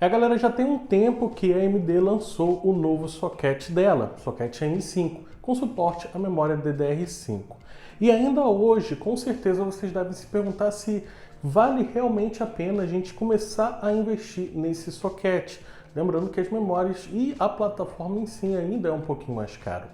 A galera já tem um tempo que a AMD lançou o novo socket dela, socket M5, com suporte à memória DDR5. E ainda hoje, com certeza, vocês devem se perguntar se vale realmente a pena a gente começar a investir nesse socket. Lembrando que as memórias e a plataforma em si ainda é um pouquinho mais caro.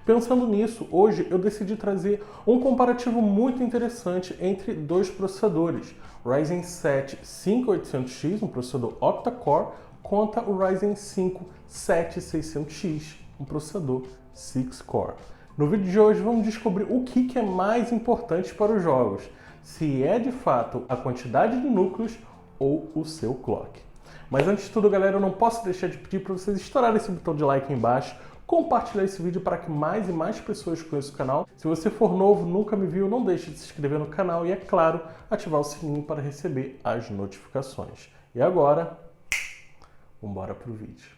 Pensando nisso, hoje eu decidi trazer um comparativo muito interessante entre dois processadores, Ryzen 7 5800X, um processador octa-core, contra o Ryzen 5 7600X, um processador 6-core. No vídeo de hoje vamos descobrir o que é mais importante para os jogos, se é de fato a quantidade de núcleos ou o seu clock. Mas antes de tudo, galera, eu não posso deixar de pedir para vocês estourarem esse botão de like aí embaixo, compartilhar esse vídeo para que mais e mais pessoas conheçam o canal. Se você for novo, nunca me viu, não deixe de se inscrever no canal e, é claro, ativar o sininho para receber as notificações. E agora, vamos embora pro vídeo.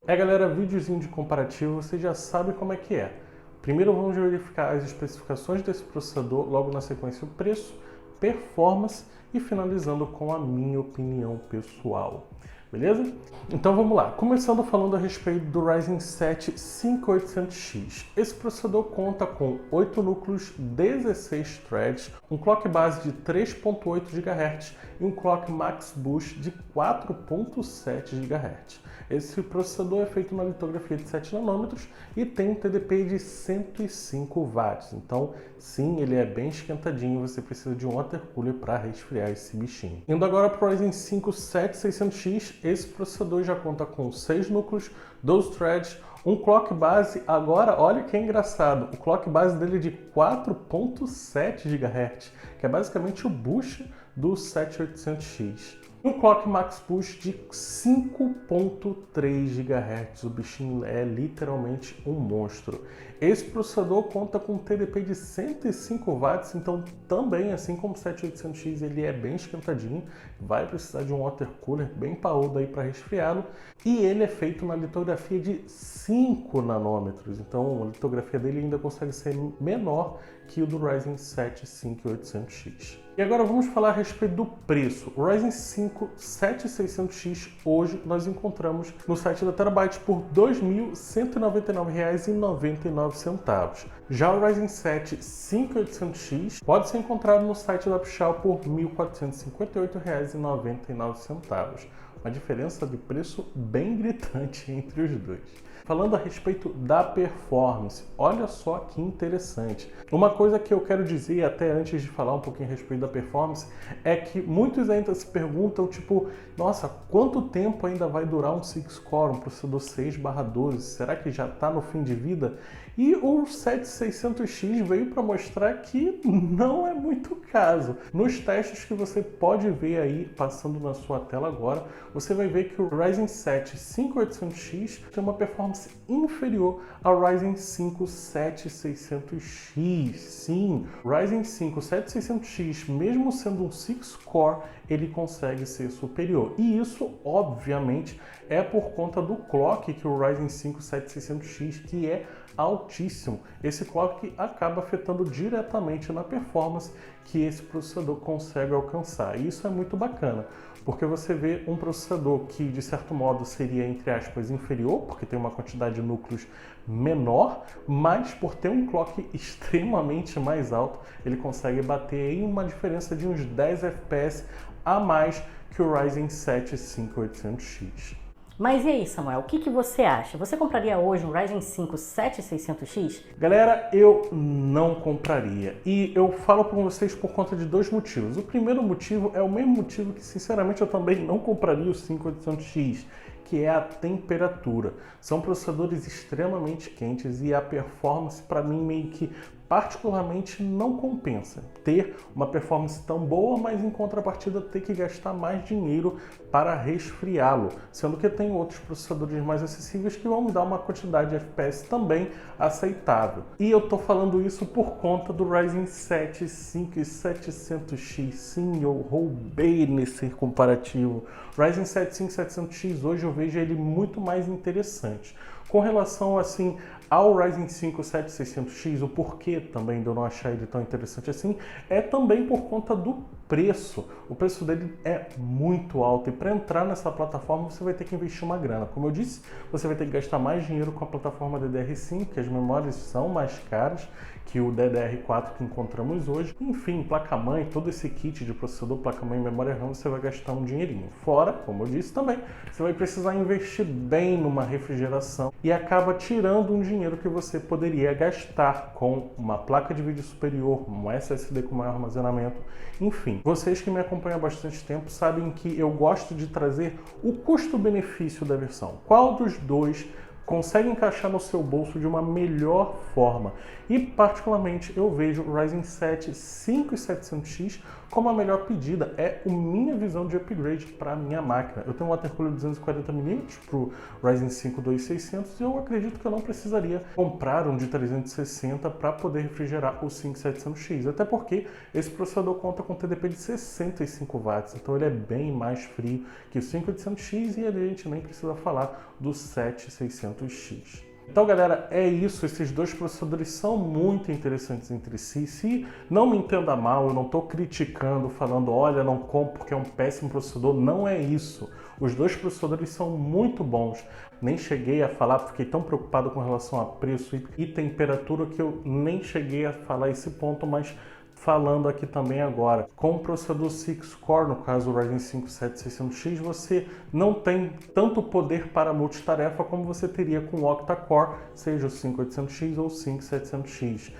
Galera, videozinho de comparativo, você já sabe como é que é. Primeiro vamos verificar as especificações desse processador, logo na sequência o preço, performance e finalizando com a minha opinião pessoal. Beleza? Então vamos lá. Começando falando a respeito do Ryzen 7 5800X. Esse processador conta com 8 núcleos, 16 threads, um clock base de 3.8 GHz e um clock max boost de 4.7 GHz. Esse processador é feito na litografia de 7 nanômetros e tem um TDP de 105 watts. Então, sim, ele é bem esquentadinho, você precisa de um water cooler para resfriar esse bichinho. Indo agora para o Ryzen 5 7600X, esse processador já conta com 6 núcleos, 12 threads, um clock base, agora olha que é engraçado, o clock base dele é de 4.7 GHz, que é basicamente o boost do 7800X. Um clock max boost de 5.3 GHz, o bichinho é literalmente um monstro. Esse processador conta com um TDP de 105 watts, então também, assim como o 7800X, ele é bem esquentadinho, vai precisar de um water cooler bem parrudo aí para resfriá-lo, e ele é feito na litografia de 5 nanômetros, então a litografia dele ainda consegue ser menor que o do Ryzen 7 5800X. E agora vamos falar a respeito do preço. O Ryzen 5 7600X hoje nós encontramos no site da Terabyte por R$ 2.199,99. Já o Ryzen 7 5800X pode ser encontrado no site da Pichau por R$ 1.458,99. Uma diferença de preço bem gritante entre os dois. Falando a respeito da performance, olha só que interessante. Uma coisa que eu quero dizer, até antes de falar um pouquinho a respeito da performance, é que muitos ainda se perguntam, tipo, nossa, quanto tempo ainda vai durar um 6-core, um processador 6/12? Será que já está no fim de vida? E o 7600X veio para mostrar que não é muito o caso. Nos testes que você pode ver aí, passando na sua tela agora, você vai ver que o Ryzen 7 5800X tem uma performance inferior ao Ryzen 5 7600X. Sim, o Ryzen 5 7600X, mesmo sendo um 6-core, ele consegue ser superior. E isso, obviamente, é por conta do clock que o Ryzen 5 7600X, que é altíssimo. Esse clock acaba afetando diretamente na performance que esse processador consegue alcançar. E isso é muito bacana, porque você vê um processador que, de certo modo, seria, entre aspas, inferior, porque tem uma quantidade de núcleos menor, mas por ter um clock extremamente mais alto, ele consegue bater em uma diferença de uns 10 FPS a mais que o Ryzen 7 5800X. Mas e aí, Samuel, o que você acha? Você compraria hoje um Ryzen 5 7600X? Galera, eu não compraria. E eu falo para vocês por conta de dois motivos. O primeiro motivo é o mesmo motivo que, sinceramente, eu também não compraria o 5800X, que é a temperatura. São processadores extremamente quentes e a performance, para mim, meio que particularmente não compensa ter uma performance tão boa, mas em contrapartida ter que gastar mais dinheiro para resfriá-lo, sendo que tem outros processadores mais acessíveis que vão me dar uma quantidade de FPS também aceitável. E eu tô falando isso por conta do Ryzen 7 5700X. Sim, eu roubei nesse comparativo. Ryzen 7 5700X hoje eu vejo ele muito mais interessante. Com relação assim ao Ryzen 5 7600X, o porquê também de eu não achar ele tão interessante assim, é também por conta do preço. O preço dele é muito alto e para entrar nessa plataforma você vai ter que investir uma grana. Como eu disse, você vai ter que gastar mais dinheiro com a plataforma DDR5, que as memórias são mais caras que o DDR4 que encontramos hoje. Enfim, placa-mãe, todo esse kit de processador, placa-mãe e memória RAM, você vai gastar um dinheirinho. Fora, como eu disse também, você vai precisar investir bem numa refrigeração e acaba tirando um dinheiro que você poderia gastar com uma placa de vídeo superior, um SSD com maior armazenamento, enfim. Vocês que me acompanham há bastante tempo sabem que eu gosto de trazer o custo-benefício da versão. Qual dos dois consegue encaixar no seu bolso de uma melhor forma? E particularmente eu vejo o Ryzen 7 5700X como a melhor pedida. É a minha visão de upgrade para a minha máquina. Eu tenho um watercooler de 240mm para o Ryzen 5 2600 e eu acredito que eu não precisaria comprar um de 360 para poder refrigerar o 5700X, até porque esse processador conta com TDP de 65 watts, então ele é bem mais frio que o 5800X e a gente nem precisa falar do 7600X. Então, galera, é isso. Esses dois processadores são muito interessantes entre si. Se não me entenda mal, eu não estou criticando, falando, olha, não compro porque é um péssimo processador. Não é isso. Os dois processadores são muito bons. Nem cheguei a falar, fiquei tão preocupado com relação a preço e temperatura que eu nem cheguei a falar esse ponto, mas falando aqui também agora, com o processador 6-core, no caso o Ryzen 5 7600X, você não tem tanto poder para multitarefa como você teria com o octa-core, seja o 5800X ou o 5700X.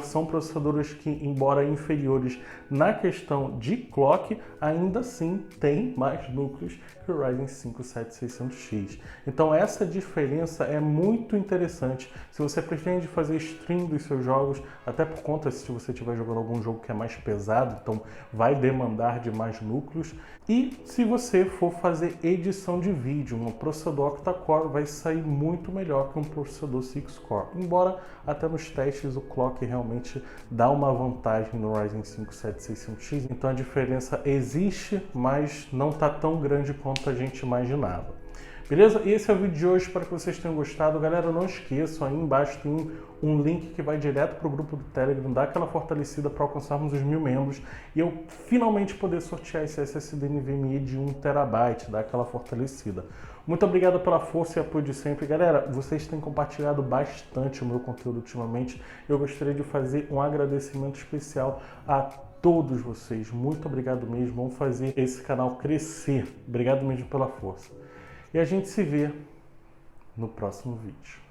São processadores que, embora inferiores na questão de clock, ainda assim têm mais núcleos que o Ryzen 5 7600X. Então essa diferença é muito interessante se você pretende fazer stream dos seus jogos, até por conta se você estiver jogando algum jogo que é mais pesado, então vai demandar de mais núcleos. E se você for fazer edição de vídeo, um processador octa-core vai sair muito melhor que um processador 6-core, embora até nos testes o clock realmente dá uma vantagem no Ryzen 5 7600X, então a diferença existe, mas não está tão grande quanto a gente imaginava. Beleza? E esse é o vídeo de hoje, espero que vocês tenham gostado. Galera, não esqueçam, aí embaixo tem um link que vai direto para o grupo do Telegram, dá aquela fortalecida para alcançarmos os 1000 membros e eu finalmente poder sortear esse SSD NVMe de 1 TB, dá aquela fortalecida. Muito obrigado pela força e apoio de sempre. Galera, vocês têm compartilhado bastante o meu conteúdo ultimamente. Eu gostaria de fazer um agradecimento especial a todos vocês. Muito obrigado mesmo. Vamos fazer esse canal crescer. Obrigado mesmo pela força. E a gente se vê no próximo vídeo.